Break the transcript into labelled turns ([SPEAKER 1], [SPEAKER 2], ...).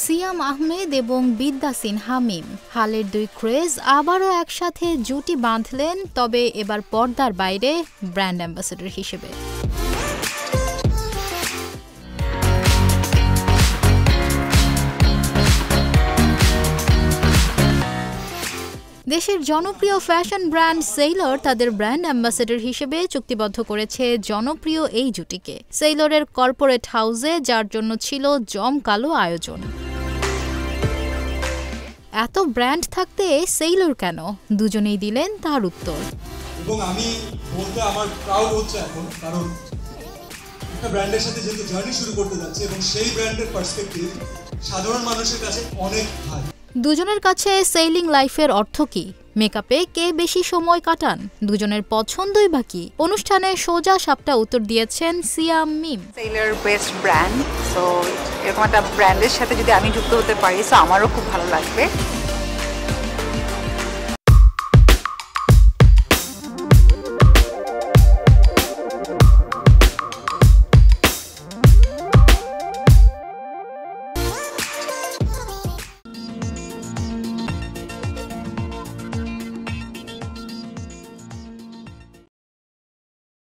[SPEAKER 1] সিয়াম আহমেদ এবং বিদ্যা সিনহা মিম হালের দুই ক্রেজ আবারও একসাথে জুটি বাঁধলেন, তবে এবার পর্দার বাইরে ব্র্যান্ড অ্যাম্বাসেডর হিসেবে। দেশের জনপ্রিয় ফ্যাশন ব্র্যান্ড সেইলর তাদের ব্র্যান্ড অ্যাম্বাসেডর হিসেবে চুক্তিবদ্ধ করেছে জনপ্রিয় এই জুটিকে সেইলরের কর্পোরেট হাউসে, যার জন্য ছিল জমকালো আয়োজন। এত ব্র্যান্ড থাকতে সেইলর কেন? দুজনেই দিলেন তার উত্তর।
[SPEAKER 2] এবং আমি বলতে আমার প্রাউড হচ্ছে এখন, কারণ একটা ব্র্যান্ডের সাথে যেহেতু জার্নি শুরু করতে যাচ্ছে এবং সেই ব্র্যান্ডের পার্সপেক্টিভ সাধারণ মানুষের কাছে অনেক ভালো।
[SPEAKER 1] দুজনের কাছে সেইলিং লাইফের অর্থ কি? মেকআপে কে বেশি সময় কাটান? দুজনের পছন্দই বা কি? অনুষ্ঠানে সোজা সাপটা উত্তর দিয়েছেন সিয়াম মিম।
[SPEAKER 3] সেইলর বেস্ট ব্র্যান্ড, সো এরকম একটা ব্র্যান্ডের সাথে যদি আমি যুক্ত হতে পারি, সো আমারও খুব ভালো লাগবে।